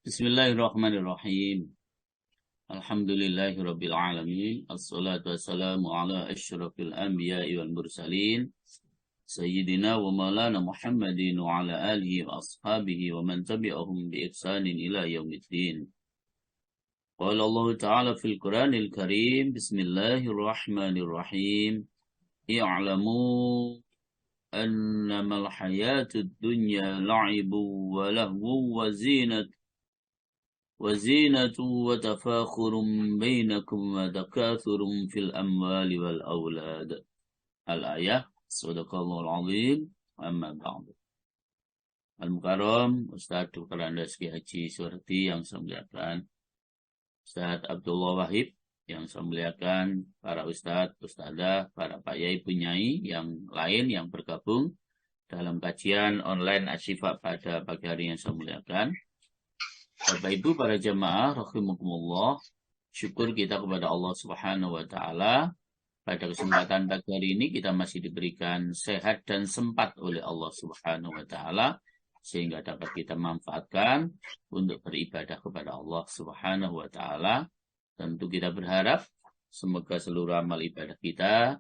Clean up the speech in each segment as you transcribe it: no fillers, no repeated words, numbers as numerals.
Bismillahirrahmanirrahim. Alhamdulillahirabbil alamin. Assalatu wassalamu ala asyrafil anbiya'i wal mursalin. Sayyidina wa maulana Muhammadin wa ala alihi wa ashabihi wa man tabi'ahum bi ihsanin ila yaumiddin. Qala Allah Ta'ala fil Qur'anil Karim. Bismillahirrahmanirrahim. I'lamu annamal hayatud dunya la'ibu wa lahu wa zinat وزينة وتفاخر بينكم وتكاثر في الأموال والأولاد. Al-ayah. Sadaqallahul azim. Amma ba'du. Al-Mukarram Ustaz Dr. Andes Ki Haji Surti yang saya muliakan, Ustaz Abdullah Wahid yang saya muliakan, para Ustaz, Ustazah, para Pak Yai Punyai yang lain yang bergabung dalam kajian online Asyifa pada pagi hari yang saya muliakan. Bapak Ibu para jamaah rahimakumullah, syukur kita kepada Allah Subhanahu wa taala. Pada kesempatan pagi hari ini kita masih diberikan sehat dan sempat oleh Allah Subhanahu wa taala sehingga dapat kita manfaatkan untuk beribadah kepada Allah Subhanahu wa taala. Tentu kita berharap semoga seluruh amal ibadah kita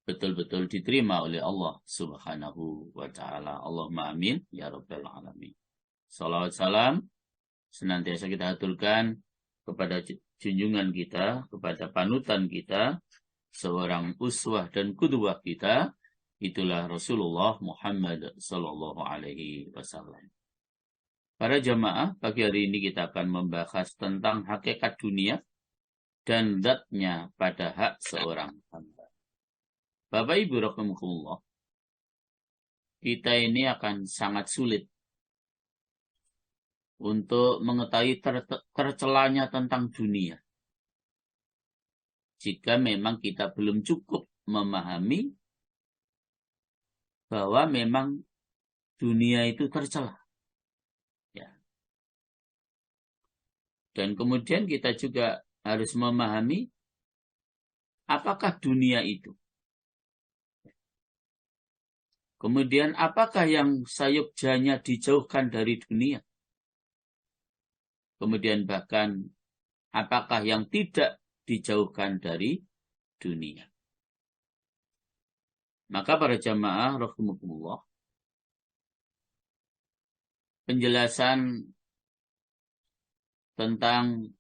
betul-betul diterima oleh Allah Subhanahu wa taala. Allahumma amin ya rabbal alamin. Salawat salam senantiasa kita aturkan kepada junjungan kita, kepada panutan kita, seorang uswah dan qudwah kita, itulah Rasulullah Muhammad sallallahu alaihi wasallam. Para jamaah, pagi hari ini kita akan membahas tentang hakikat dunia dan zatnya pada hak seorang hamba. Bapak Ibu rahimakumullah, kita ini akan sangat sulit untuk mengetahui tercelanya tentang dunia jika memang kita belum cukup memahami bahwa memang dunia itu tercela. Ya. Dan kemudian kita juga harus memahami apakah dunia itu. Kemudian apakah yang sayupjanya dijauhkan dari dunia. Kemudian bahkan apakah yang tidak dijauhkan dari dunia. Maka para jamaah rahimakumullah, penjelasan tentang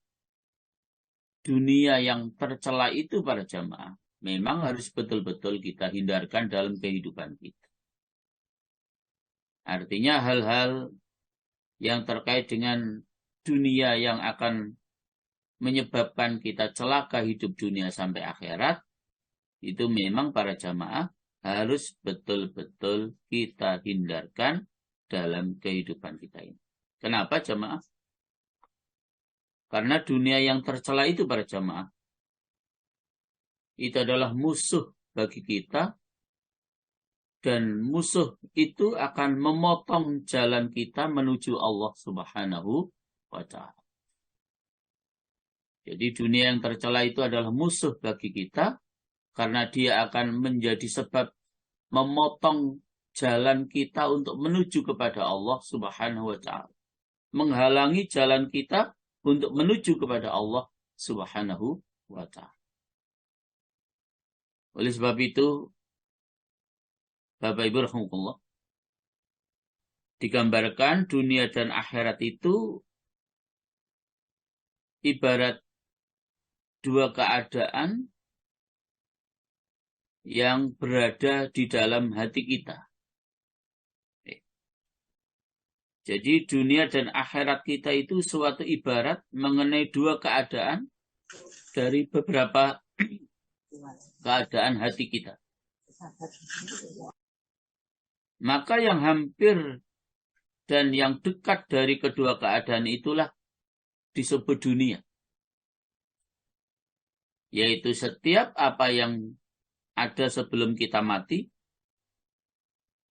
dunia yang tercela itu para jamaah memang harus betul-betul kita hindarkan dalam kehidupan kita. Artinya hal-hal yang terkait dengan dunia yang akan menyebabkan kita celaka hidup dunia sampai akhirat, itu memang para jamaah harus betul-betul kita hindarkan dalam kehidupan kita ini. Kenapa jamaah? Karena dunia yang tercela itu para jamaah, itu adalah musuh bagi kita, dan musuh itu akan memotong jalan kita menuju Allah Subhanahu wa ta'ala. Jadi dunia yang tercela itu adalah musuh bagi kita karena dia akan menjadi sebab memotong jalan kita untuk menuju kepada Allah Subhanahu wa ta'ala. Menghalangi jalan kita untuk menuju kepada Allah Subhanahu wa ta'ala. Oleh sebab itu, Bapak Ibu rahimakumullah, digambarkan dunia dan akhirat itu ibarat dua keadaan yang berada di dalam hati kita. Jadi dunia dan akhirat kita itu suatu ibarat mengenai dua keadaan dari beberapa keadaan hati kita. Maka yang hampir dan yang dekat dari kedua keadaan itulah disebut dunia. Yaitu setiap apa yang ada sebelum kita mati,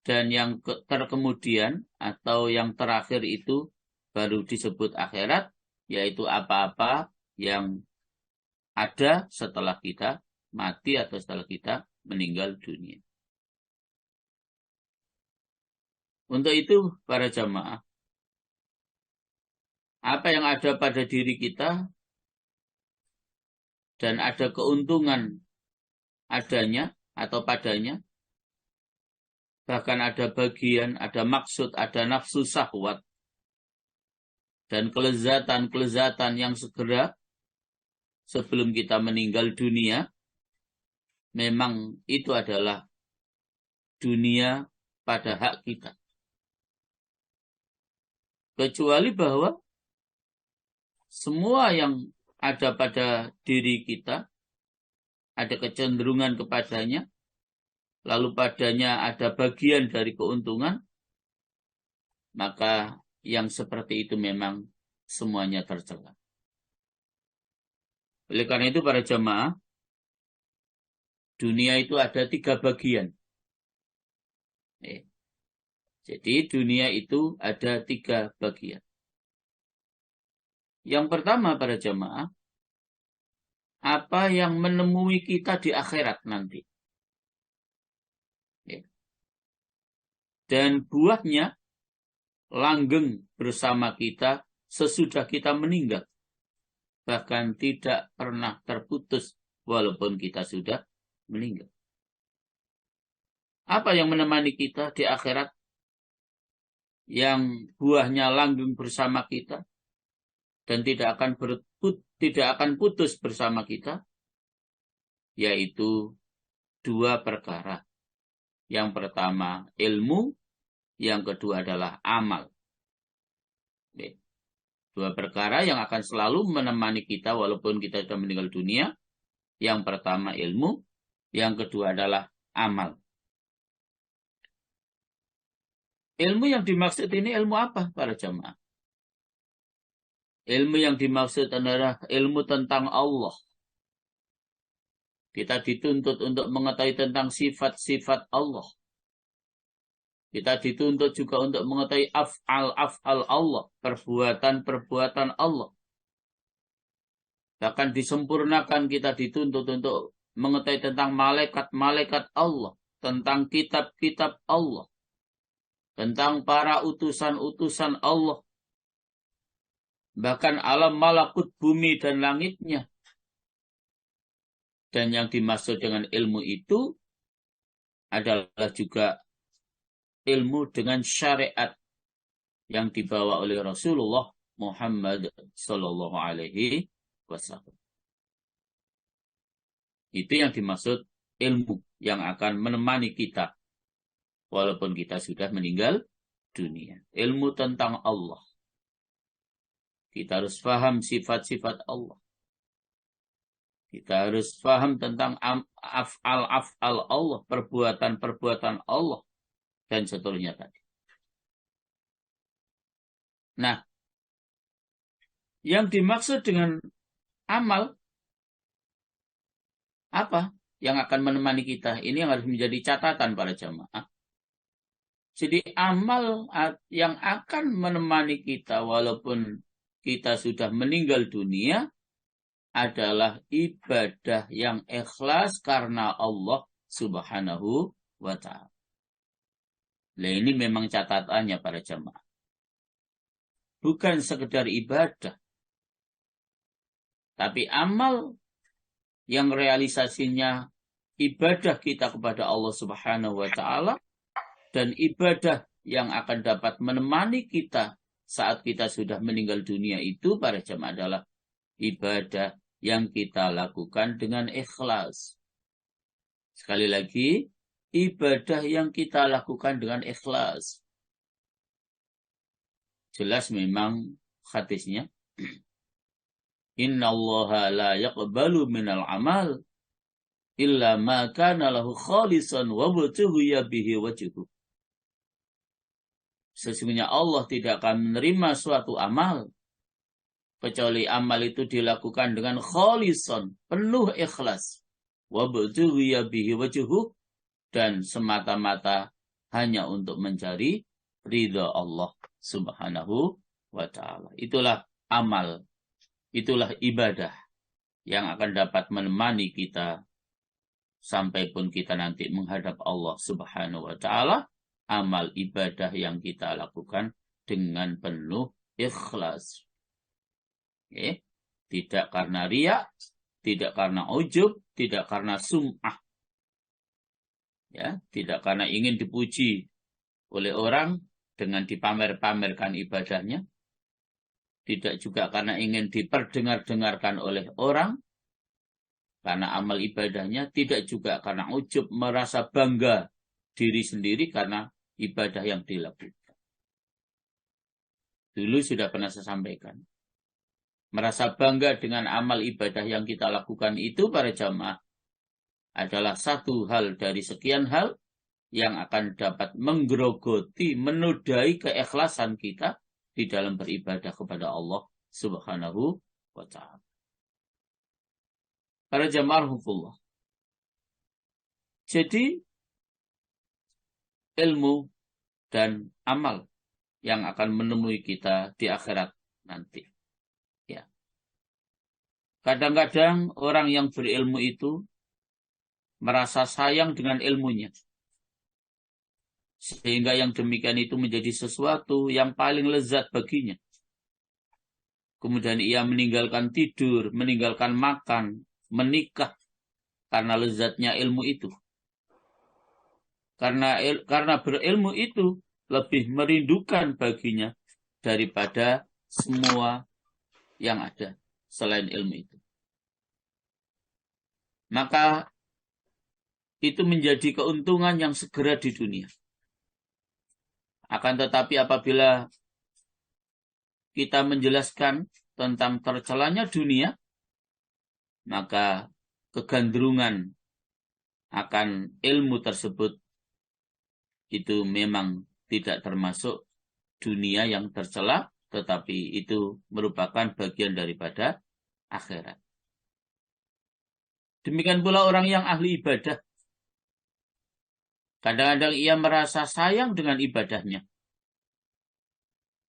dan yang terkemudian atau yang terakhir itu baru disebut akhirat, yaitu apa-apa yang ada setelah kita mati atau setelah kita meninggal dunia. Untuk itu para jamaah, apa yang ada pada diri kita dan ada keuntungan adanya atau padanya, bahkan ada bagian, ada maksud, ada nafsu syahwat, dan kelezatan-kelezatan yang segera sebelum kita meninggal dunia, memang itu adalah dunia pada hak kita. Kecuali bahwa semua yang ada pada diri kita, ada kecenderungan kepadanya, lalu padanya ada bagian dari keuntungan, maka yang seperti itu memang semuanya tercela. Oleh karena itu para jemaah, dunia itu ada 3 bagian. Jadi dunia itu ada 3 bagian. Yang pertama para jemaah, apa yang menemui kita di akhirat nanti. Dan buahnya langgeng bersama kita sesudah kita meninggal. Bahkan tidak pernah terputus walaupun kita sudah meninggal. Apa yang menemani kita di akhirat? Yang buahnya langgeng bersama kita dan tidak akan putus bersama kita, yaitu 2 perkara. Yang pertama ilmu, yang kedua adalah amal. 2 perkara yang akan selalu menemani kita walaupun kita sudah meninggal dunia. Yang pertama ilmu, yang kedua adalah amal. Ilmu yang dimaksud ini ilmu apa para jemaah? Ilmu yang dimaksud adalah ilmu tentang Allah. Kita dituntut untuk mengetahui tentang sifat-sifat Allah. Kita dituntut juga untuk mengetahui af'al Allah, perbuatan-perbuatan Allah. Bahkan disempurnakan kita dituntut untuk mengetahui tentang malaikat-malaikat Allah, tentang kitab-kitab Allah, tentang para utusan-utusan Allah, bahkan alam malakut bumi dan langitnya. Dan yang dimaksud dengan ilmu itu adalah juga ilmu dengan syariat yang dibawa oleh Rasulullah Muhammad Sallallahu Alaihi Wasallam. Itu yang dimaksud ilmu yang akan menemani kita walaupun kita sudah meninggal dunia. Ilmu tentang Allah. Kita harus paham sifat-sifat Allah. Kita harus paham tentang af'al Allah, perbuatan-perbuatan Allah, dan seterusnya tadi. Nah, yang dimaksud dengan amal, apa yang akan menemani kita? Ini yang harus menjadi catatan para jamaah. Jadi amal yang akan menemani kita walaupun kita sudah meninggal dunia adalah ibadah yang ikhlas karena Allah Subhanahu wa ta'ala. Nah, ini memang catatannya para jamaah. Bukan sekedar ibadah, tapi amal yang realisasinya ibadah kita kepada Allah Subhanahu wa ta'ala dan ibadah yang akan dapat menemani kita saat kita sudah meninggal dunia itu para jamaah adalah ibadah yang kita lakukan dengan ikhlas. Sekali lagi, ibadah yang kita lakukan dengan ikhlas. Jelas memang hadisnya. Inna allaha la yaqbalu minal amal illa ma kana lahu khalisan wa wajhuhu bihi wajhuhu. Sesungguhnya Allah tidak akan menerima suatu amal kecuali amal itu dilakukan dengan khalisan, penuh ikhlas. Wa wajhuhu bihi wajhuhu, dan semata-mata hanya untuk mencari ridha Allah Subhanahu wa ta'ala. Itulah amal, itulah ibadah yang akan dapat menemani kita sampai pun kita nanti menghadap Allah Subhanahu wa ta'ala. Amal ibadah yang kita lakukan dengan penuh ikhlas. Tidak karena riya, tidak karena ujub, tidak karena sum'ah. Tidak karena ingin dipuji oleh orang dengan dipamer-pamerkan ibadahnya. Tidak juga karena ingin diperdengar-dengarkan oleh orang karena amal ibadahnya. Tidak juga karena ujub, merasa bangga diri sendiri karena ibadah yang dilakukan. Dulu sudah pernah saya sampaikan. Merasa bangga dengan amal ibadah yang kita lakukan itu para jamaah adalah satu hal dari sekian hal yang akan dapat menggerogoti, menodai keikhlasan kita di dalam beribadah kepada Allah Subhanahu wa ta'ala. Para jamaah rahimahullah. Jadi ilmu dan amal yang akan menemui kita di akhirat nanti. Kadang-kadang orang yang berilmu itu merasa sayang dengan ilmunya. Sehingga yang demikian itu menjadi sesuatu yang paling lezat baginya. Kemudian ia meninggalkan tidur, meninggalkan makan, menikah karena lezatnya ilmu itu. Karena berilmu itu lebih merindukan baginya daripada semua yang ada selain ilmu itu. Maka itu menjadi keuntungan yang segera di dunia. Akan tetapi apabila kita menjelaskan tentang tercelanya dunia, maka kegandrungan akan ilmu tersebut itu memang tidak termasuk dunia yang tercela, tetapi itu merupakan bagian daripada akhirat. Demikian pula orang yang ahli ibadah. Kadang-kadang ia merasa sayang dengan ibadahnya.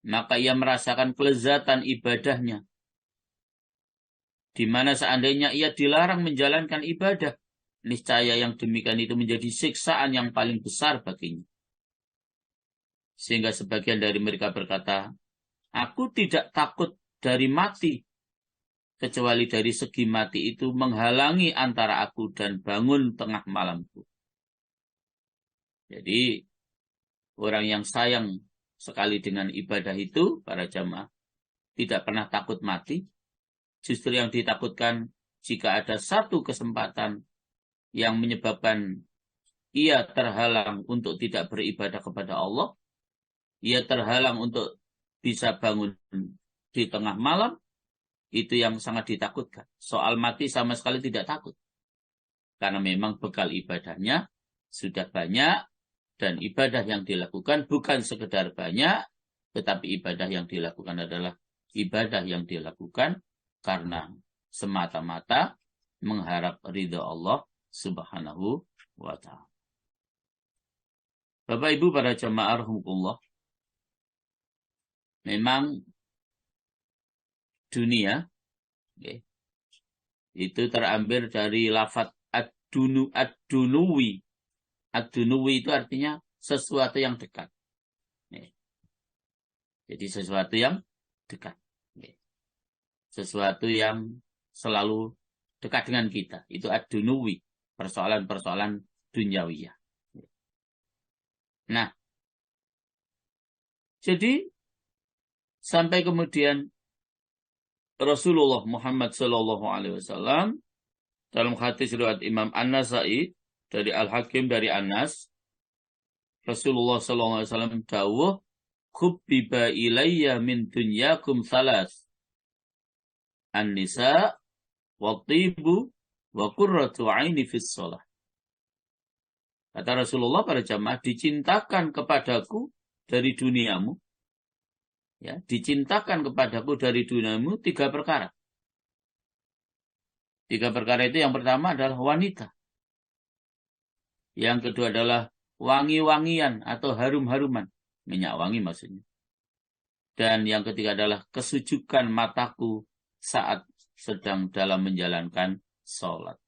Maka ia merasakan kelezatan ibadahnya. Di mana seandainya ia dilarang menjalankan ibadah, niscaya yang demikian itu menjadi siksaan yang paling besar baginya. Sehingga sebagian dari mereka berkata, aku tidak takut dari mati, kecuali dari segi mati itu menghalangi antara aku dan bangun tengah malamku. Jadi, orang yang sayang sekali dengan ibadah itu, para jamaah, tidak pernah takut mati. Justru yang ditakutkan jika ada satu kesempatan yang menyebabkan ia terhalang untuk tidak beribadah kepada Allah, ia terhalang untuk bisa bangun di tengah malam, itu yang sangat ditakutkan. Soal mati sama sekali tidak takut. Karena memang bekal ibadahnya sudah banyak, dan ibadah yang dilakukan bukan sekedar banyak, tetapi ibadah yang dilakukan adalah ibadah yang dilakukan karena semata-mata mengharap ridha Allah Subhanahu wa ta'ala. Bapak Ibu para jamaah rahimahullah, memang dunia itu terambil dari lafadz ad-dunuwi. Ad-dunuwi itu artinya sesuatu yang dekat. Jadi sesuatu yang dekat. Sesuatu yang selalu dekat dengan kita. Itu ad-dunuwi. Persoalan-persoalan duniawiyah. Nah, jadi sampai kemudian Rasulullah Muhammad SAW dalam hadis riwayat Imam An-Nasai dari Al-Hakim dari Anas, Rasulullah SAW dawuh, "Khubbiba ilayya min dunyakum salas, an-nisa, wa tibu, wa qurratu aini fis shalah." Kata Rasulullah pada jamaah, dicintakan kepadaku dari duniamu. Ya, dicintakan kepadaku dari duniamu 3 perkara. 3 perkara itu yang pertama adalah wanita. Yang kedua adalah wangi-wangian atau harum-haruman. Minyak wangi maksudnya. Dan yang ketiga adalah kesujukan mataku saat sedang dalam menjalankan sholat.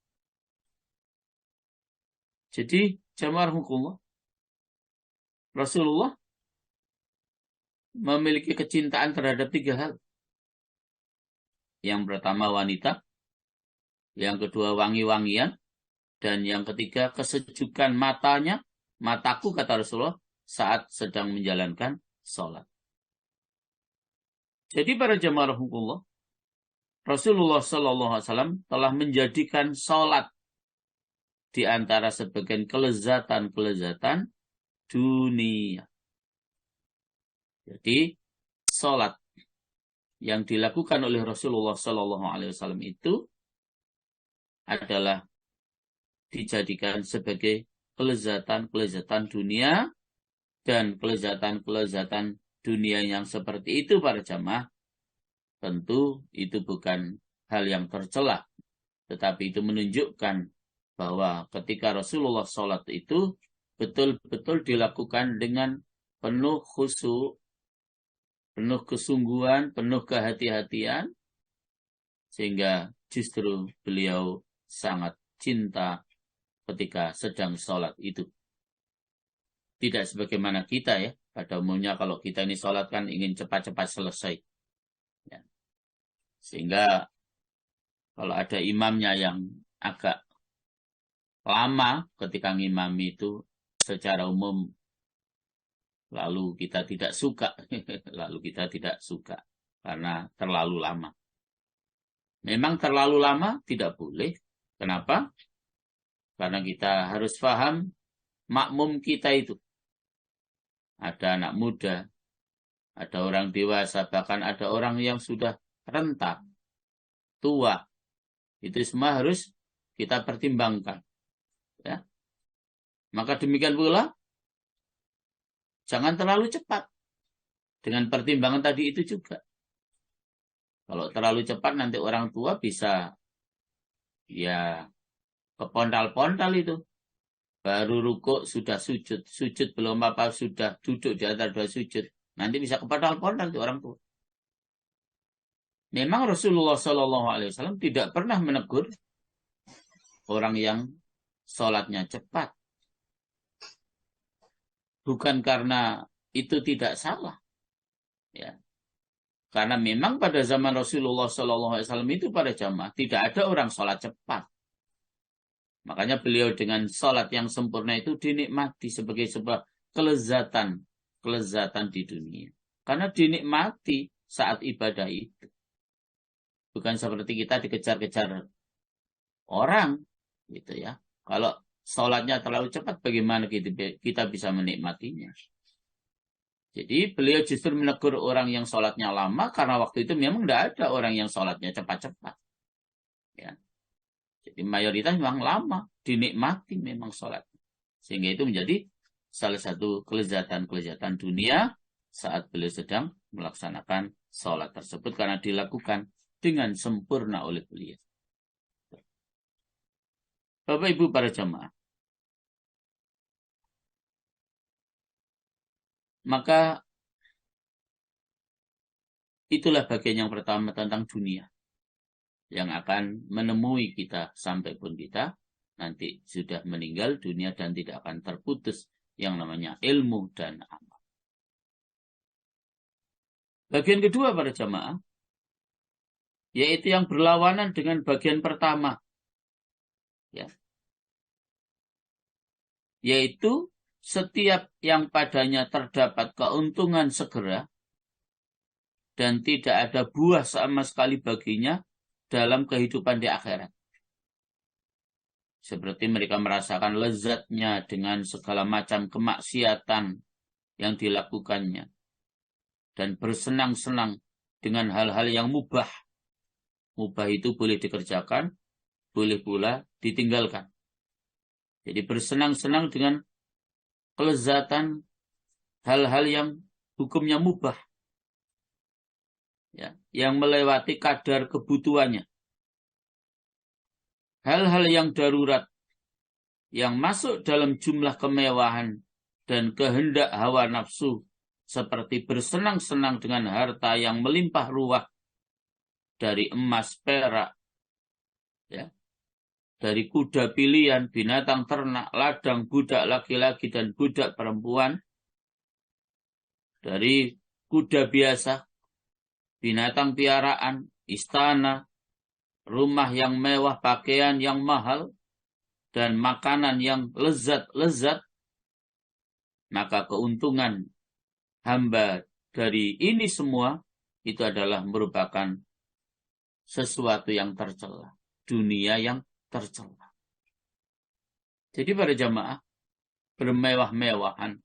Jadi, jamaah rahimahullah, Rasulullah memiliki kecintaan terhadap 3 hal. Yang pertama wanita, yang kedua wangi-wangian, dan yang ketiga kesejukan matanya, mataku kata Rasulullah saat sedang menjalankan sholat. Jadi para jamaah rahimahullah, Rasulullah SAW telah menjadikan sholat di antara sebagian kelezatan-kelezatan dunia. Jadi sholat yang dilakukan oleh Rasulullah SAW itu adalah dijadikan sebagai kelezatan-kelezatan dunia, dan kelezatan-kelezatan dunia yang seperti itu para jamaah tentu itu bukan hal yang tercela, tetapi itu menunjukkan bahwa ketika Rasulullah sholat itu betul-betul dilakukan dengan penuh khusyuk, penuh kesungguhan, penuh kehati-hatian, sehingga justru beliau sangat cinta ketika sedang sholat itu. Tidak sebagaimana kita ya, pada umumnya kalau kita ini sholat kan ingin cepat-cepat selesai. Ya. Sehingga kalau ada imamnya yang agak lama ketika ngimami itu secara umum, lalu kita tidak suka. Lalu kita tidak suka karena terlalu lama. Memang terlalu lama tidak boleh. Kenapa? Karena kita harus paham makmum kita itu. Ada anak muda, ada orang dewasa, bahkan ada orang yang sudah renta, tua. Itu semua harus kita pertimbangkan. Ya. Maka demikian pula, jangan terlalu cepat. Dengan pertimbangan tadi itu juga. Kalau terlalu cepat nanti orang tua bisa ya kepontal-pontal itu. Baru rukuk sudah sujud. Sujud belum apa sudah duduk di antara dua sujud. Nanti bisa kepontal-pontal itu orang tua. Memang Rasulullah SAW tidak pernah menegur orang yang sholatnya cepat. Bukan karena itu tidak salah. Ya. Karena memang pada zaman Rasulullah SAW itu pada jamaah tidak ada orang sholat cepat. Makanya beliau dengan sholat yang sempurna itu dinikmati sebagai sebuah kelezatan di dunia. Karena dinikmati saat ibadah itu. Bukan seperti kita dikejar-kejar orang, gitu ya. Kalau sholatnya terlalu cepat, bagaimana kita bisa menikmatinya? Jadi beliau justru menegur orang yang sholatnya lama, karena waktu itu memang tidak ada orang yang sholatnya cepat-cepat. Ya. Jadi mayoritas memang lama, dinikmati memang sholat. Sehingga itu menjadi salah satu kelezatan-kelezatan dunia saat beliau sedang melaksanakan sholat tersebut karena dilakukan dengan sempurna oleh beliau. Bapak Ibu para jamaah. Maka itulah bagian yang pertama tentang dunia. Yang akan menemui kita sampai pun kita nanti sudah meninggal dunia dan tidak akan terputus yang namanya ilmu dan amal. Bagian kedua para jamaah, yaitu yang berlawanan dengan bagian pertama. Ya. Yaitu setiap yang padanya terdapat keuntungan segera dan tidak ada buah sama sekali baginya dalam kehidupan di akhirat. Seperti mereka merasakan lezatnya dengan segala macam kemaksiatan yang dilakukannya. Dan bersenang-senang dengan hal-hal yang mubah. Mubah itu boleh dikerjakan, boleh pula ditinggalkan. Jadi bersenang-senang dengan kelezatan hal-hal yang hukumnya mubah. Ya, yang melewati kadar kebutuhannya. Hal-hal yang darurat, yang masuk dalam jumlah kemewahan dan kehendak hawa nafsu, seperti bersenang-senang dengan harta yang melimpah ruah dari emas, perak, ya, dari kuda pilihan, binatang ternak, ladang, budak laki-laki dan budak perempuan, dari kuda biasa, binatang piaraan, istana, rumah yang mewah, pakaian yang mahal, dan makanan yang lezat-lezat, maka keuntungan hamba dari ini semua itu adalah merupakan sesuatu yang tercela, dunia yang tercela. Jadi para jamaah, bermewah-mewahan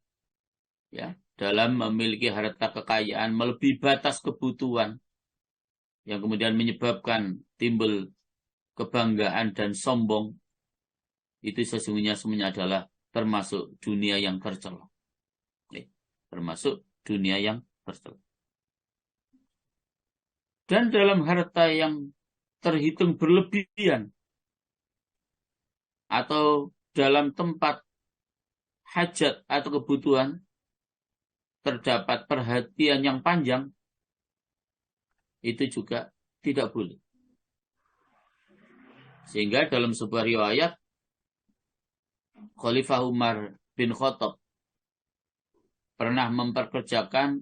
ya dalam memiliki harta kekayaan melebihi batas kebutuhan yang kemudian menyebabkan timbul kebanggaan dan sombong, itu sesungguhnya semuanya adalah termasuk dunia yang tercela. Termasuk dunia yang tercela. Dan dalam harta yang terhitung berlebihan atau dalam tempat hajat atau kebutuhan terdapat perhatian yang panjang, itu juga tidak boleh. Sehingga dalam sebuah riwayat, Khalifah Umar bin Khattab pernah memperkerjakan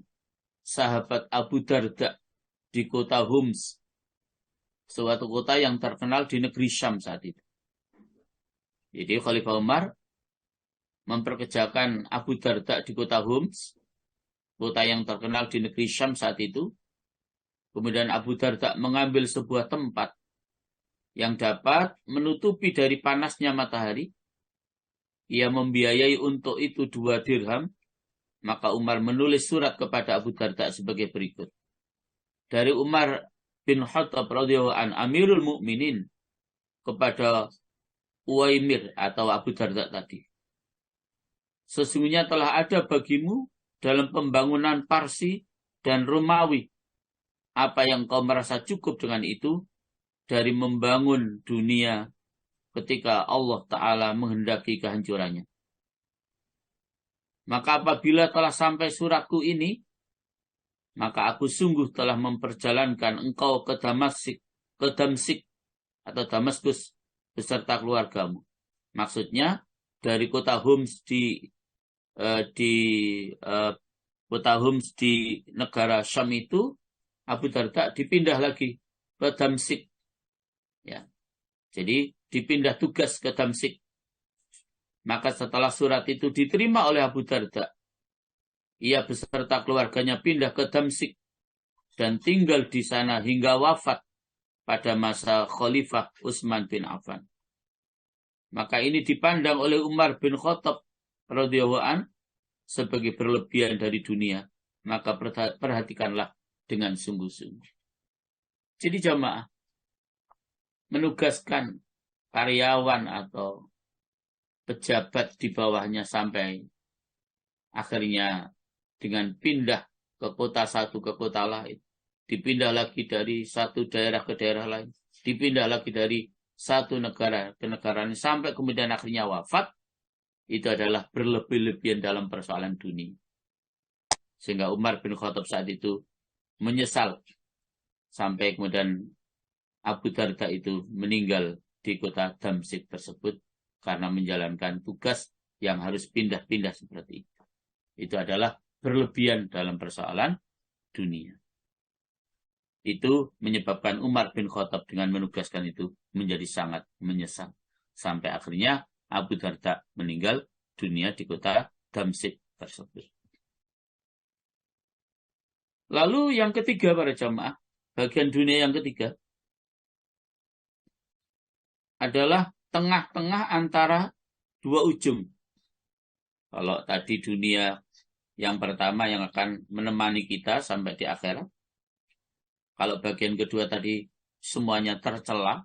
sahabat Abu Darda di kota Homs, suatu kota yang terkenal di negeri Syam saat itu. Jadi Khalifah Umar memperkerjakan Abu Darda di kota Homs, kota yang terkenal di negeri Syam saat itu. Kemudian Abu Darda mengambil sebuah tempat yang dapat menutupi dari panasnya matahari. Ia membiayai untuk itu 2 dirham. Maka Umar menulis surat kepada Abu Darda sebagai berikut. Dari Umar bin Khattab radhiyallahu an, Amirul Mukminin, kepada Uwaimir atau Abu Darda tadi. Sesungguhnya telah ada bagimu dalam pembangunan Parsi dan Romawi apa yang kau merasa cukup dengan itu dari membangun dunia ketika Allah Ta'ala menghendaki kehancurannya. Maka apabila telah sampai suratku ini, maka aku sungguh telah memperjalankan engkau ke Damsik atau Damaskus beserta keluargamu. Maksudnya dari kota Homs di kota Homs di negara Syam itu, Abu Darda dipindah lagi ke Damsik. Ya. Jadi dipindah tugas ke Damsik. Maka setelah surat itu diterima oleh Abu Darda, ia beserta keluarganya pindah ke Damsik dan tinggal di sana hingga wafat pada masa Khalifah Utsman bin Affan. Maka ini dipandang oleh Umar bin Khattab radhiyallahu an sebagai berlebihan dari dunia. Maka perhatikanlah dengan sungguh-sungguh. Jadi jamaah, menugaskan karyawan atau pejabat di bawahnya sampai akhirnya dengan pindah ke kota satu ke kota lain, dipindah lagi dari satu daerah ke daerah lain, dipindah lagi dari satu negara ke negara lain, sampai kemudian akhirnya wafat, itu adalah berlebih-lebihan dalam persoalan dunia. Sehingga Umar bin Khattab saat itu menyesal sampai kemudian Abu Darda itu meninggal di kota Damsik tersebut karena menjalankan tugas yang harus pindah-pindah seperti itu. Itu adalah berlebihan dalam persoalan dunia. Itu menyebabkan Umar bin Khattab dengan menugaskan itu menjadi sangat menyesal. Sampai akhirnya Abu Darda meninggal dunia di kota Damsik tersebut. Lalu yang ketiga para jamaah, bagian dunia yang ketiga adalah tengah-tengah antara dua ujung. Kalau tadi dunia yang pertama yang akan menemani kita sampai di akhirat. Kalau bagian kedua tadi semuanya tercela,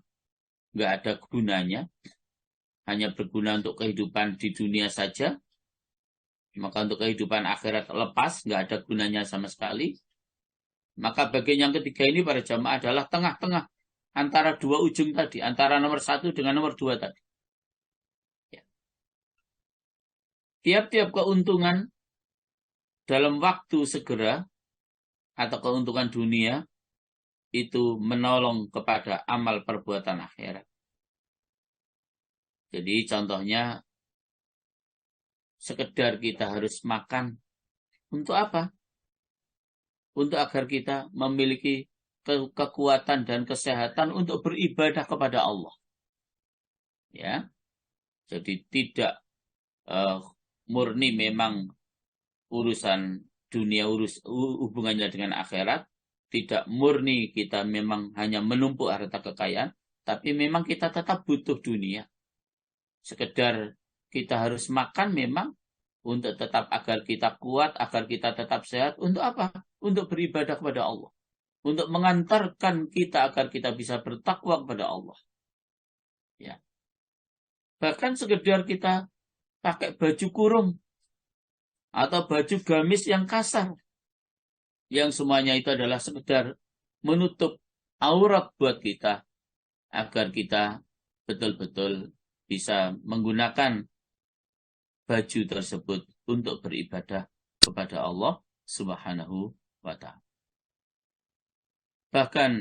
nggak ada gunanya, hanya berguna untuk kehidupan di dunia saja. Maka untuk kehidupan akhirat lepas, nggak ada gunanya sama sekali. Maka bagian yang ketiga ini para jamaah adalah tengah-tengah antara dua ujung tadi, antara nomor 1 dengan nomor 2 tadi. Ya. Tiap-tiap keuntungan dalam waktu segera atau keuntungan dunia itu menolong kepada amal perbuatan akhirat. Jadi contohnya sekedar kita harus makan untuk apa? Untuk agar kita memiliki kekuatan dan kesehatan untuk beribadah kepada Allah. Ya, jadi tidak murni memang urusan dunia, hubungannya dengan akhirat. Tidak murni kita memang hanya menumpuk harta kekayaan, tapi memang kita tetap butuh dunia. Sekedar kita harus makan memang untuk tetap agar kita kuat, agar kita tetap sehat. Untuk apa? Untuk beribadah kepada Allah. Untuk mengantarkan kita agar kita bisa bertakwa kepada Allah. Ya. Bahkan sekedar kita pakai baju kurung atau baju gamis yang kasar, yang semuanya itu adalah sekedar menutup aurat buat kita, agar kita betul-betul bisa menggunakan baju tersebut untuk beribadah kepada Allah Subhanahu wa Ta'ala. Bahkan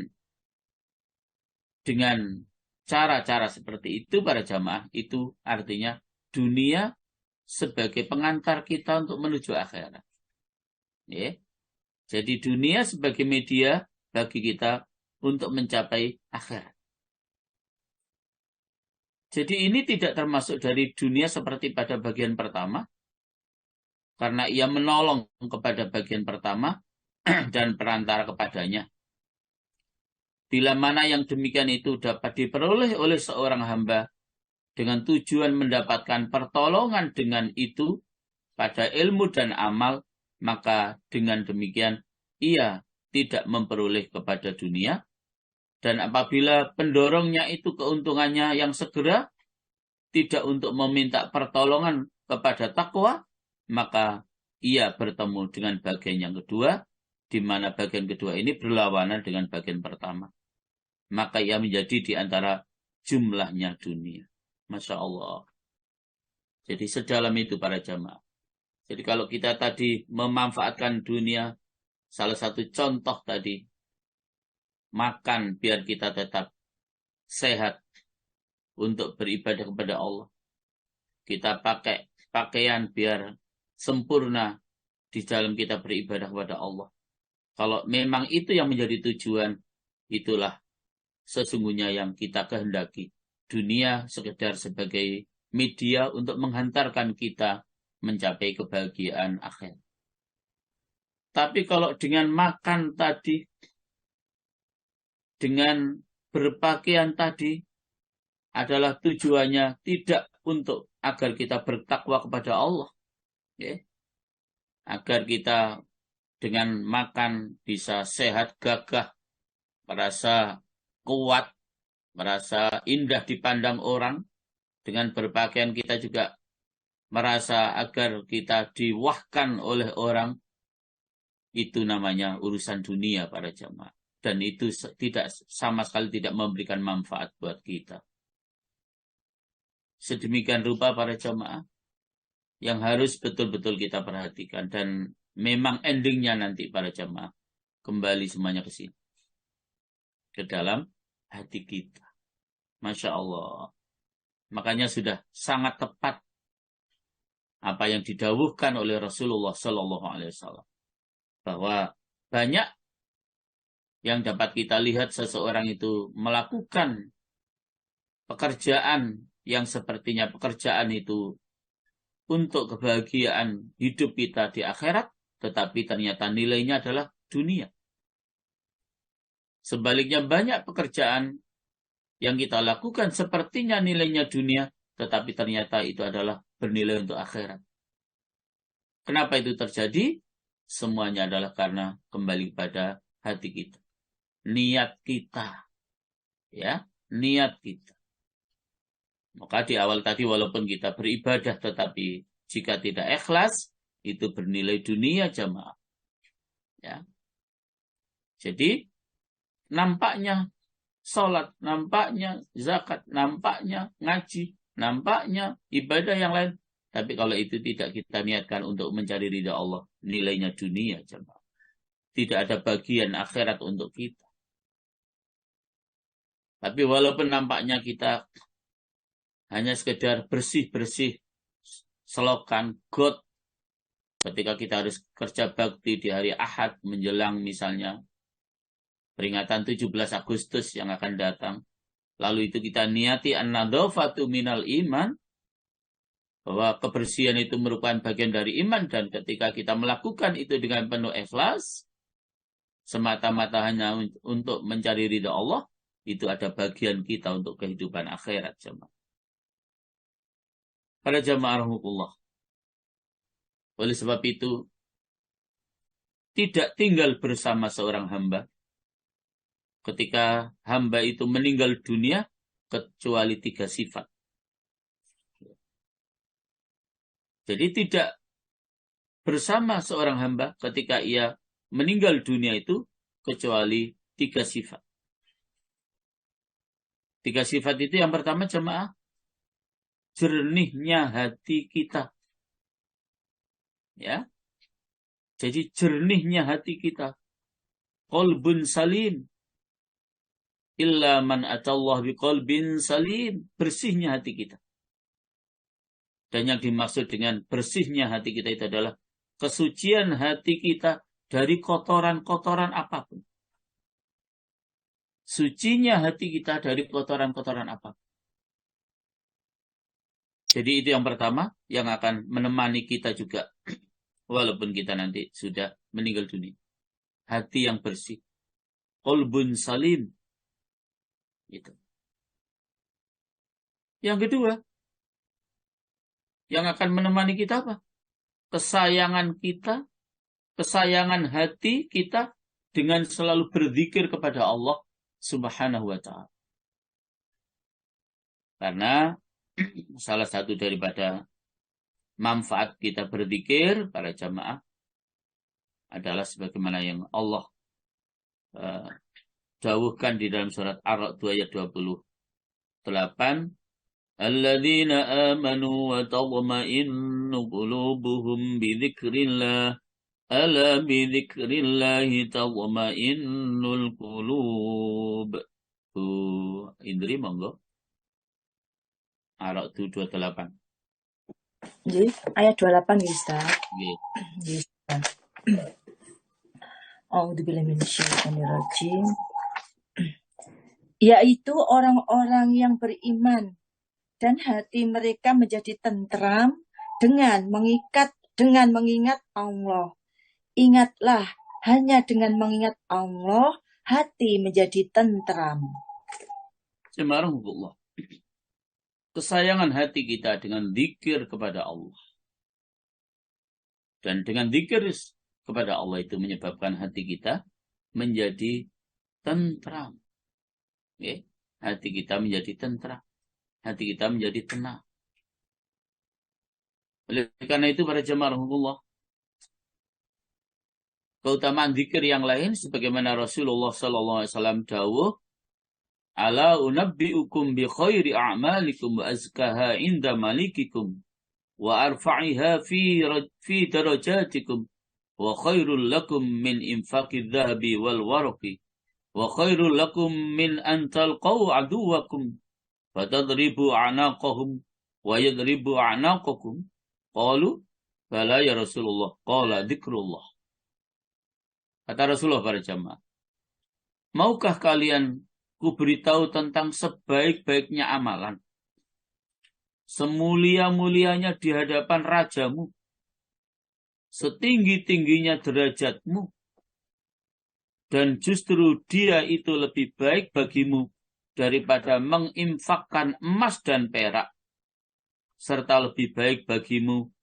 dengan cara-cara seperti itu para jamaah, itu artinya dunia sebagai pengantar kita untuk menuju akhirat. Ya. Jadi dunia sebagai media bagi kita untuk mencapai akhirat. Jadi ini tidak termasuk dari dunia seperti pada bagian pertama, karena ia menolong kepada bagian pertama dan perantara kepadanya. Bila mana yang demikian itu dapat diperoleh oleh seorang hamba dengan tujuan mendapatkan pertolongan dengan itu pada ilmu dan amal, maka dengan demikian ia tidak memperoleh kepada dunia. Dan apabila pendorongnya itu keuntungannya yang segera, tidak untuk meminta pertolongan kepada takwa, maka ia bertemu dengan bagian yang kedua, di mana bagian kedua ini berlawanan dengan bagian pertama. Maka ia menjadi di antara jumlahnya dunia. Masya Allah. Jadi sedalam itu para jamaah. Jadi kalau kita tadi memanfaatkan dunia, salah satu contoh tadi, makan biar kita tetap sehat untuk beribadah kepada Allah. Kita pakai pakaian biar sempurna di dalam kita beribadah kepada Allah. Kalau memang itu yang menjadi tujuan, itulah sesungguhnya yang kita kehendaki. Dunia sekedar sebagai media untuk menghantarkan kita mencapai kebahagiaan akhir. Tapi kalau dengan makan tadi, dengan berpakaian tadi, adalah tujuannya tidak untuk agar kita bertakwa kepada Allah. Ya. Agar kita dengan makan bisa sehat, gagah, merasa kuat, merasa indah dipandang orang. Dengan berpakaian kita juga merasa agar kita diwahkan oleh orang. Itu namanya urusan dunia para jamaah. Dan itu tidak sama sekali tidak memberikan manfaat buat kita. Sedemikian rupa para jamaah yang harus betul-betul kita perhatikan. Dan memang endingnya nanti para jamaah kembali semuanya ke sini. Ke dalam hati kita. Masya Allah. Makanya sudah sangat tepat apa yang didawuhkan oleh Rasulullah SAW. Bahwa banyak yang dapat kita lihat seseorang itu melakukan pekerjaan yang sepertinya pekerjaan itu untuk kebahagiaan hidup kita di akhirat, tetapi ternyata nilainya adalah dunia. Sebaliknya banyak pekerjaan yang kita lakukan sepertinya nilainya dunia, tetapi ternyata itu adalah bernilai untuk akhirat. Kenapa itu terjadi? Semuanya adalah karena kembali pada hati kita. Niat kita. Ya, niat kita. Maka di awal tadi walaupun kita beribadah, tetapi jika tidak ikhlas, itu bernilai dunia jamaah. Ya. Jadi, nampaknya sholat, nampaknya zakat, nampaknya ngaji, nampaknya ibadah yang lain. Tapi kalau itu tidak kita niatkan untuk mencari ridha Allah, nilainya dunia jemaah. Tidak ada bagian akhirat untuk kita. Tapi walaupun nampaknya kita hanya sekedar bersih-bersih selokan got ketika kita harus kerja bakti di hari Ahad menjelang misalnya peringatan 17 Agustus yang akan datang. Lalu itu kita niati an-nadhafatu minal iman, bahwa kebersihan itu merupakan bagian dari iman, dan ketika kita melakukan itu dengan penuh ikhlas, semata-mata hanya untuk mencari ridha Allah, itu ada bagian kita untuk kehidupan akhirat, jemaah. Para jemaah rahmatullah. Oleh sebab itu, tidak tinggal bersama seorang hamba ketika hamba itu meninggal dunia, kecuali 3 sifat. Jadi tidak bersama seorang hamba ketika ia meninggal dunia itu, kecuali 3 sifat. 3 sifat itu yang pertama, jemaah, jernihnya hati kita. Ya. Jadi jernihnya hati kita. Qalbun salim. Illa man atallah biqalbin salim. Bersihnya hati kita. Dan yang dimaksud dengan bersihnya hati kita itu adalah kesucian hati kita dari kotoran-kotoran apapun. Sucinya hati kita dari kotoran-kotoran apapun. Jadi itu yang pertama yang akan menemani kita juga. Walaupun kita nanti sudah meninggal dunia. Hati yang bersih. Qalbun salim. Gitu. Yang kedua, yang akan menemani kita apa? Kesayangan kita, kesayangan hati kita dengan selalu berzikir kepada Allah Subhanahu wa ta'ala. Karena salah satu daripada manfaat kita berzikir, para jamaah, adalah sebagaimana yang Allah dawuhkan di dalam surat Ar-Ra'd 2 ayat 28. Alladzina amanu wa tatma'innu qulubuhum bidzikrillah. Ala bidzikrillahi tatma'innul qulub. Indri monggo. Ar-Ra'd 28. Jadi ayat 28 ya Ustaz. Nggih. A'udzubillahi minasyaitonirrajim. Yaitu orang-orang yang beriman dan hati mereka menjadi tentram dengan mengingat Allah. Ingatlah, hanya dengan mengingat Allah hati menjadi tentram. Subhanallah. Kesayangan hati kita dengan zikir kepada Allah. Dan dengan zikir kepada Allah itu menyebabkan hati kita menjadi tentram. Okay? Hati kita menjadi tentram. Hati kita menjadi tenang. Oleh karena itu para jemaah rahmatullah, keutamaan zikir yang lain sebagaimana Rasulullah sallallahu alaihi wasallam dawuh, ala unabbiukum bi khairi a'malikum wa azkaha inda malikikum wa arfa'iha fi darajatikum wa khairul lakum min infaqid dhahabi wal warqi wa khairul lakum min an talqaw aduwakum fatadribu a'naqahum wa yadribu a'naqakum. Qalu bala ya Rasulullah. Qala dzikrullah. Kata Rasulullah para jamaah, maukah kalian kuberitahu tentang sebaik-baiknya amalan, semulia-mulianya di hadapan rajamu, setinggi-tingginya derajatmu, dan justru dia itu lebih baik bagimu daripada menginfakkan emas dan perak, serta lebih baik bagimu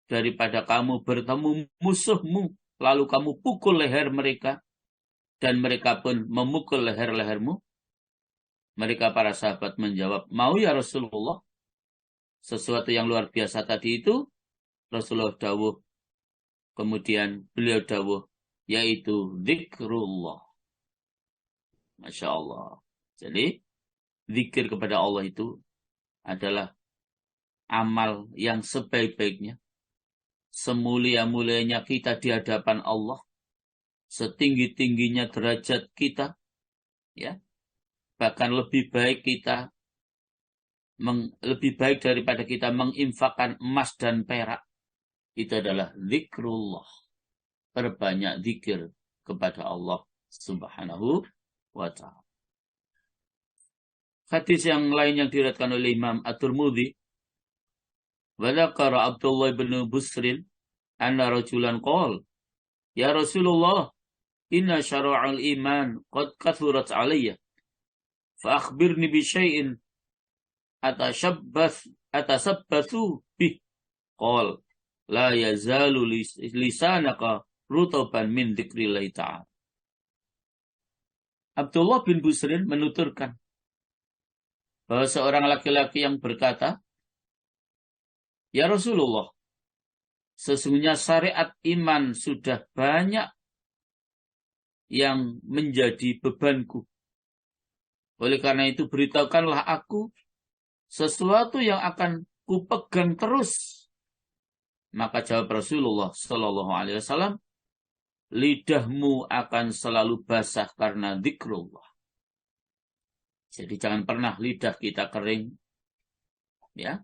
daripada kamu bertemu musuhmu, lalu kamu pukul leher mereka, dan mereka pun memukul leher-lehermu. Mereka para sahabat menjawab, mau ya Rasulullah. Sesuatu yang luar biasa tadi itu, Rasulullah dawuh, kemudian beliau dawuh, yaitu zikrullah. Masya Allah. Jadi, zikir kepada Allah itu adalah amal yang sebaik-baiknya, semulia-mulianya kita di hadapan Allah, setinggi-tingginya derajat kita, ya, bahkan lebih baik daripada kita menginfakkan emas dan perak. Itu adalah zikrullah. Perbanyak zikir kepada Allah Subhanahu wa ta'ala. Hadis yang lain yang diriwayatkan oleh Imam At-Tirmidzi, wa dzakara Abdullah bin Busrin anna rajulan qala, ya Rasulullah, inna syara'al iman qad kathurat alayya, fa akhbirni bi syai'in atasabbathu bih. Qala, la yazalu lisanaka rutaban min dzikrillah ta'ala. Abdullah bin Busrin menuturkan bahwa seorang laki-laki yang berkata, ya Rasulullah, sesungguhnya syariat iman sudah banyak yang menjadi bebanku. Oleh karena itu beritahukanlah aku sesuatu yang akan kupegang terus. Maka jawab Rasulullah Sallallahu Alaihi Wasallam, lidahmu akan selalu basah karena zikrullah. Jadi jangan pernah lidah kita kering, ya.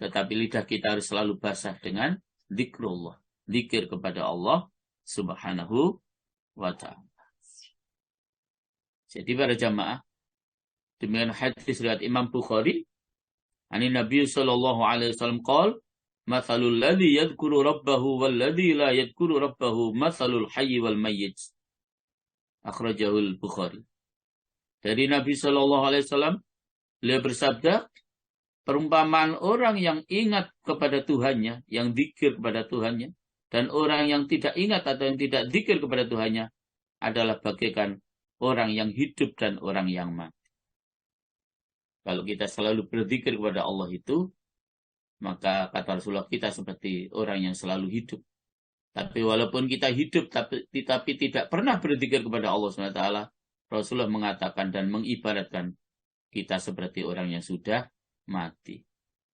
Tetapi lidah kita harus selalu basah dengan zikrullah, zikir kepada Allah Subhanahu wa ta'ala. Jadi para jamaah, demikian hadis riwayat Imam Bukhari, ani Nabi sallallahu alaihi wasallam qol, mathalul ladzi yadhkuru rabbahu wal ladzi la yadhkuru rabbahu mathalul hayy wal mayyit. Akhrajahul Bukhari. Dari Nabi sallallahu alaihi wasallam, beliau bersabda, perumpamaan orang yang ingat kepada Tuhannya, yang zikir kepada Tuhannya, dan orang yang tidak ingat atau yang tidak zikir kepada Tuhannya adalah bagaikan orang yang hidup dan orang yang mati. Kalau kita selalu berzikir kepada Allah itu, maka kata Rasulullah kita seperti orang yang selalu hidup. Tapi walaupun kita hidup tapi tidak pernah berzikir kepada Allah SWT, Rasulullah mengatakan dan mengibaratkan kita seperti orang yang sudah mati.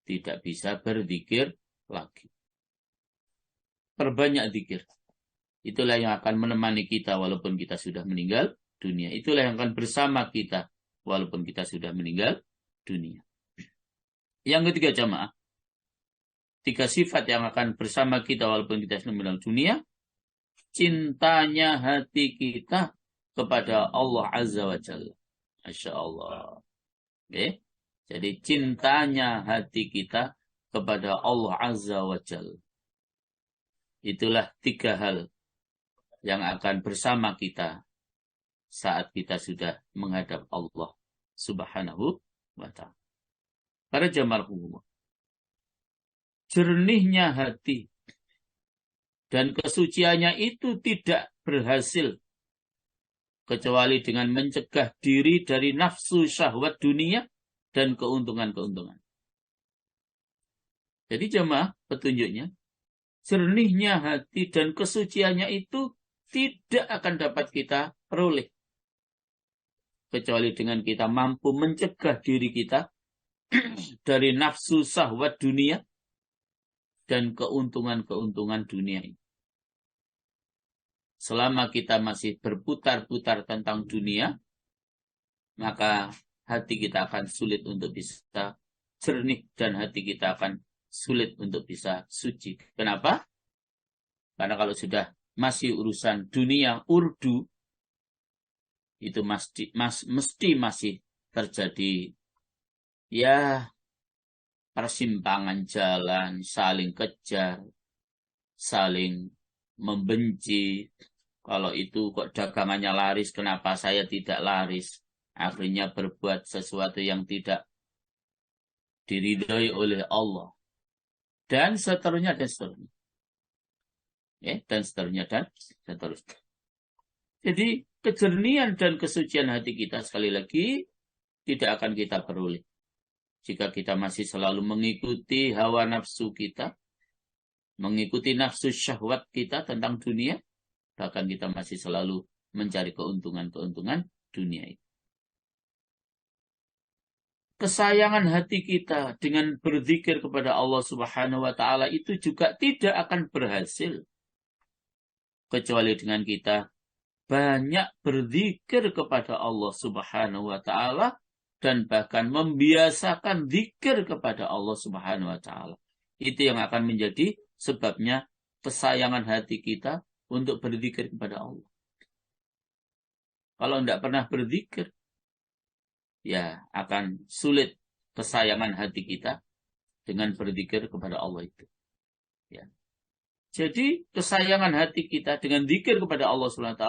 Tidak bisa berzikir lagi. Perbanyak zikir. Itulah yang akan menemani kita walaupun kita sudah meninggal dunia. Itulah yang akan bersama kita walaupun kita sudah meninggal dunia. Yang ketiga jamaah, 3 sifat yang akan bersama kita walaupun kita sudah meninggal dunia. Cintanya hati kita kepada Allah Azza wa Jalla. Masya Allah. Okay. Jadi cintanya hati kita kepada Allah Azza wa Jalla. Itulah 3 hal yang akan bersama kita saat kita sudah menghadap Allah Subhanahu wa ta'ala. Para jamaah umum, jernihnya hati dan kesuciannya itu tidak berhasil kecuali dengan mencegah diri dari nafsu syahwat dunia dan keuntungan-keuntungan. Jadi jemaah petunjuknya, jernihnya hati dan kesuciannya itu tidak akan dapat kita peroleh kecuali dengan kita mampu mencegah diri kita dari nafsu syahwat dunia dan keuntungan-keuntungan dunia ini. Selama kita masih berputar-putar tentang dunia, maka hati kita akan sulit untuk bisa jernih dan hati kita akan sulit untuk bisa suci. Kenapa? Karena kalau sudah masih urusan dunia urdu, itu mesti masih terjadi ya persimpangan jalan, saling kejar, saling membenci. Kalau itu kok dagangannya laris, kenapa saya tidak laris? Akhirnya berbuat sesuatu yang tidak diridhoi oleh Allah. Dan seterusnya, dan seterusnya. Ya, dan seterusnya, dan seterusnya. Jadi, kejernihan dan kesucian hati kita sekali lagi tidak akan kita peroleh jika kita masih selalu mengikuti hawa nafsu kita, mengikuti nafsu syahwat kita tentang dunia, bahkan kita masih selalu mencari keuntungan-keuntungan dunia itu. Kesayangan hati kita dengan berzikir kepada Allah Subhanahu wa ta'ala itu juga tidak akan berhasil kecuali dengan kita banyak berzikir kepada Allah Subhanahu wa ta'ala dan bahkan membiasakan zikir kepada Allah Subhanahu wa ta'ala. Itu yang akan menjadi sebabnya kesayangan hati kita untuk berzikir kepada Allah. Kalau tidak pernah berzikir, ya akan sulit kesayangan hati kita dengan berzikir kepada Allah itu. Ya. Jadi kesayangan hati kita dengan zikir kepada Allah SWT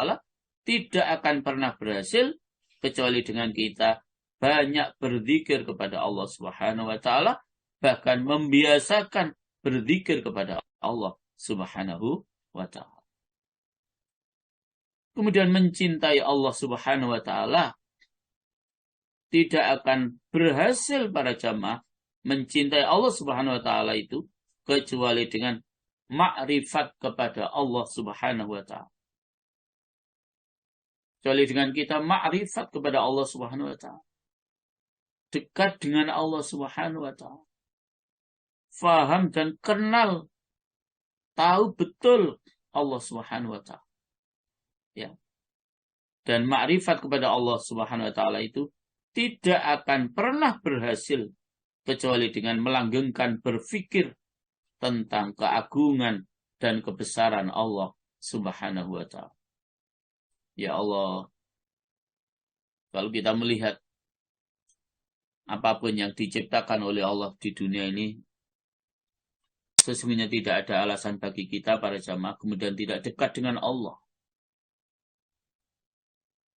tidak akan pernah berhasil kecuali dengan kita banyak berzikir kepada Allah Subhanahu wa taala, bahkan membiasakan berzikir kepada Allah Subhanahu wa taala. Kemudian mencintai Allah Subhanahu wa taala tidak akan berhasil para jamaah mencintai Allah Subhanahu wa taala itu kecuali dengan makrifat kepada Allah Subhanahu wa taala. Kecuali dengan kita makrifat kepada Allah Subhanahu wa taala. Dekat dengan Allah Subhanahu wa taala. Faham dan kenal, tahu betul Allah Subhanahu wa taala. Ya. Dan makrifat kepada Allah Subhanahu wa taala itu tidak akan pernah berhasil kecuali dengan melanggengkan berfikir tentang keagungan dan kebesaran Allah Subhanahu wa taala. Ya Allah, kalau kita melihat apapun yang diciptakan oleh Allah di dunia ini, sesungguhnya tidak ada alasan bagi kita para jamaah kemudian tidak dekat dengan Allah.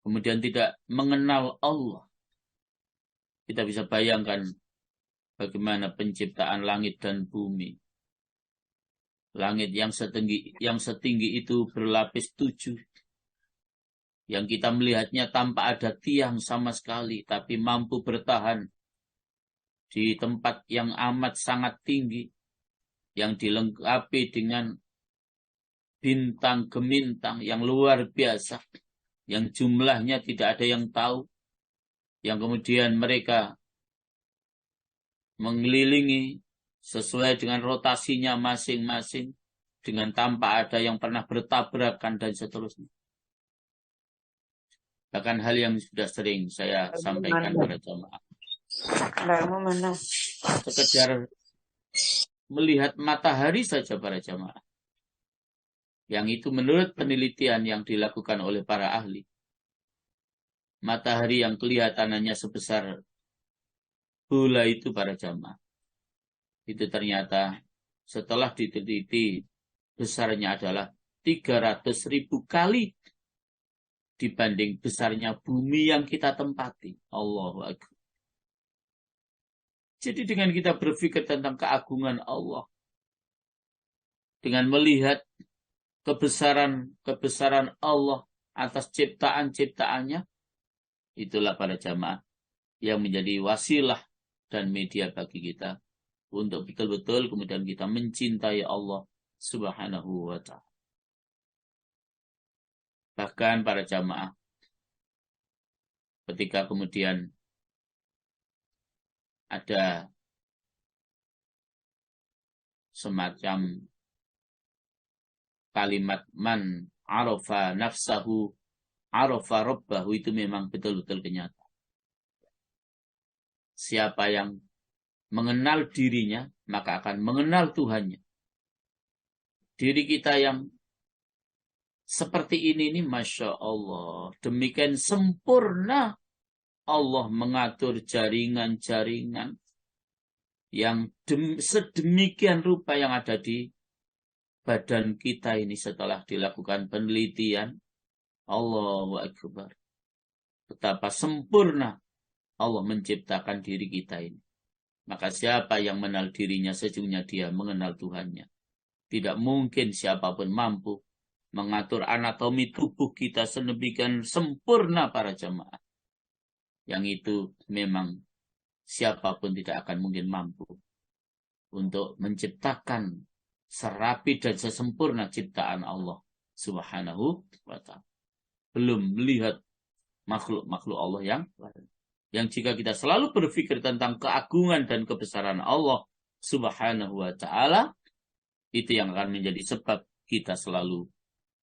Kemudian tidak mengenal Allah. Kita bisa bayangkan bagaimana penciptaan langit dan bumi. Langit yang setinggi itu berlapis 7. Yang kita melihatnya tanpa ada tiang sama sekali, tapi mampu bertahan di tempat yang amat sangat tinggi, yang dilengkapi dengan bintang gemintang yang luar biasa, yang jumlahnya tidak ada yang tahu, yang kemudian mereka mengelilingi sesuai dengan rotasinya masing-masing, dengan tanpa ada yang pernah bertabrakan dan seterusnya. Bahkan hal yang sudah sering saya sampaikan pada jamaah. Sekedar melihat matahari saja para jamaah. Yang itu menurut penelitian yang dilakukan oleh para ahli. Matahari yang kelihatan hanya sebesar bola itu para jamaah. Itu ternyata setelah diteliti besarnya adalah 300.000 kali dibanding besarnya bumi yang kita tempati. Allahu Akbar. Jadi dengan kita berpikir tentang keagungan Allah, dengan melihat kebesaran Allah atas ciptaan-ciptaannya, itulah para jamaah yang menjadi wasilah dan media bagi kita untuk betul-betul kemudian kita mencintai Allah Subhanahu wa ta'ala. Bahkan para jamaah, ketika kemudian ada semacam kalimat man arafa nafsahu arafa rabbahu, itu memang betul-betul kenyataan. Siapa yang mengenal dirinya, maka akan mengenal Tuhannya. Diri kita yang seperti ini Masya Allah, demikian sempurna Allah mengatur jaringan-jaringan yang sedemikian rupa yang ada di badan kita ini setelah dilakukan penelitian. Allahu Akbar. Betapa sempurna Allah menciptakan diri kita ini. Maka siapa yang mengenal dirinya, sesungguhnya dia mengenal Tuhannya. Tidak mungkin siapapun mampu mengatur anatomi tubuh kita sedemikian sempurna para jamaah. Yang itu memang siapapun tidak akan mungkin mampu untuk menciptakan serapi dan sesempurna ciptaan Allah Subhanahu wa ta'ala. Belum melihat makhluk-makhluk Allah yang jika kita selalu berpikir tentang keagungan dan kebesaran Allah Subhanahu wa ta'ala, itu yang akan menjadi sebab kita selalu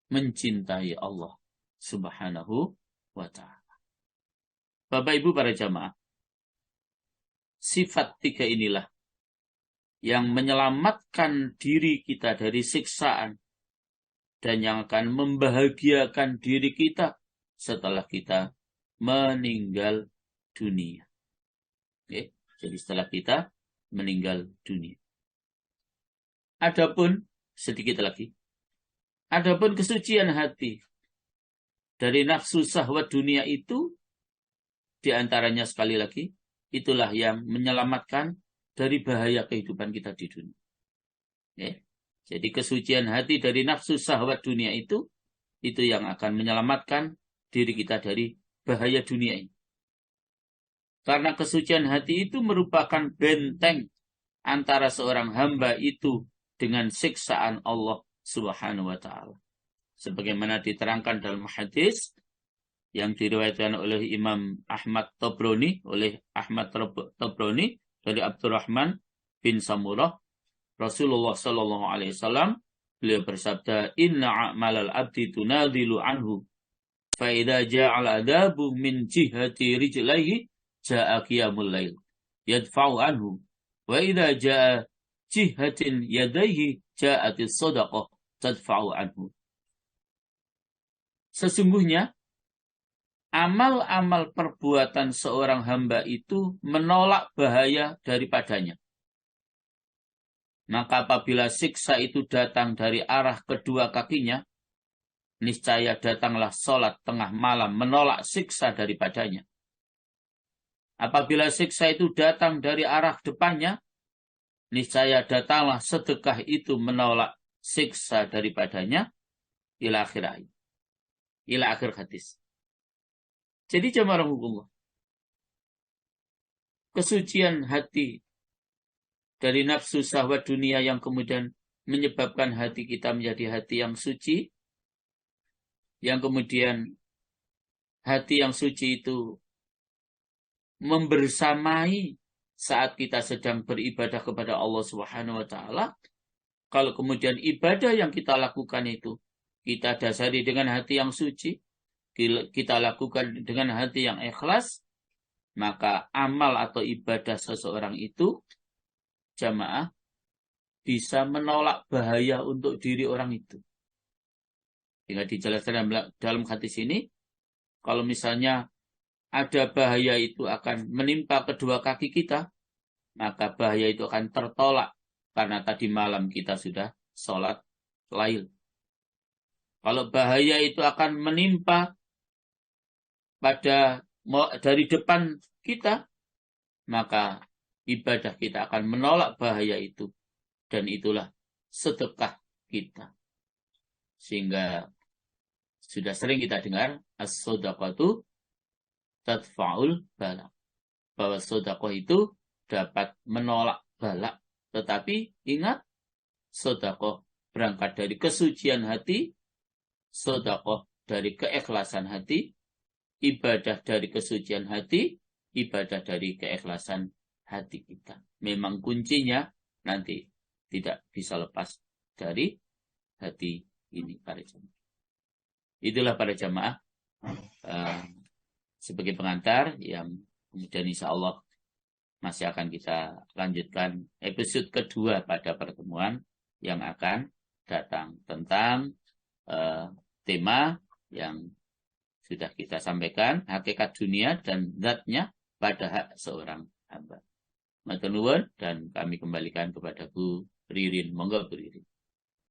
mencintai Allah Subhanahu wa ta'ala. Bapak Ibu para jamaah, sifat 3 inilah yang menyelamatkan diri kita dari siksaan dan yang akan membahagiakan diri kita setelah kita meninggal dunia. Oke, jadi setelah kita meninggal dunia. Adapun sedikit lagi. Adapun kesucian hati dari nafsu syahwat dunia itu diantaranya sekali lagi, itulah yang menyelamatkan dari bahaya kehidupan kita di dunia. Ya. Jadi kesucian hati dari nafsu syahwat dunia itu yang akan menyelamatkan diri kita dari bahaya dunia ini. Karena kesucian hati itu merupakan benteng antara seorang hamba itu dengan siksaan Allah Subhanahu wa ta'ala. Sebagaimana diterangkan dalam hadis yang diriwayatkan oleh Imam Ahmad Tabrani, dari Abdurrahman bin Samurah, Rasulullah sallallahu alaihi wasallam beliau bersabda, "Inna a'malal abdi tunadilu anhu, fa idza ja'al adabu min jihati rijlaihi ja'a qiyamul lail yadfa'u anhu, wa idza ja'a jihatin yadaihi ja'atis sadaqah tadfa'u anhu." Sesungguhnya amal-amal perbuatan seorang hamba itu menolak bahaya daripadanya. Maka apabila siksa itu datang dari arah kedua kakinya, niscaya datanglah sholat tengah malam menolak siksa daripadanya. Apabila siksa itu datang dari arah depannya, niscaya datanglah sedekah itu menolak siksa daripadanya. Ila akhir hadis. Jadi jamaah rahimahullah, kesucian hati dari nafsu syahwat dunia yang kemudian menyebabkan hati kita menjadi hati yang suci, yang kemudian hati yang suci itu membersamai saat kita sedang beribadah kepada Allah Subhanahu wa ta'ala. Kalau kemudian ibadah yang kita lakukan itu kita dasari dengan hati yang suci, kita lakukan dengan hati yang ikhlas, maka amal atau ibadah seseorang itu, jamaah, bisa menolak bahaya untuk diri orang itu. Hingga dijelaskan dalam hadis ini, kalau misalnya ada bahaya itu akan menimpa kedua kaki kita, maka bahaya itu akan tertolak karena tadi malam kita sudah sholat lail. Kalau bahaya itu akan menimpa dari depan kita, maka ibadah kita akan menolak bahaya itu. Dan itulah sedekah kita. Sehingga sudah sering kita dengar, as-sodaqatu tadfa'ul balak. Bahwa sedekah itu dapat menolak balak. Tetapi ingat, sedekah berangkat dari kesucian hati, sedekah dari keikhlasan hati, ibadah dari kesucian hati, ibadah dari keikhlasan hati kita. Memang kuncinya nanti tidak bisa lepas dari hati ini para jamaah. Itulah para jamaah sebagai pengantar yang kemudian insya Allah masih akan kita lanjutkan episode kedua pada pertemuan yang akan datang tentang tema yang sudah kita sampaikan, hakikat dunia dan zatnya pada hak seorang hamba. Matur nuwun, dan kami kembalikan kepada Bu Ririn. Monggo Bu Ririn.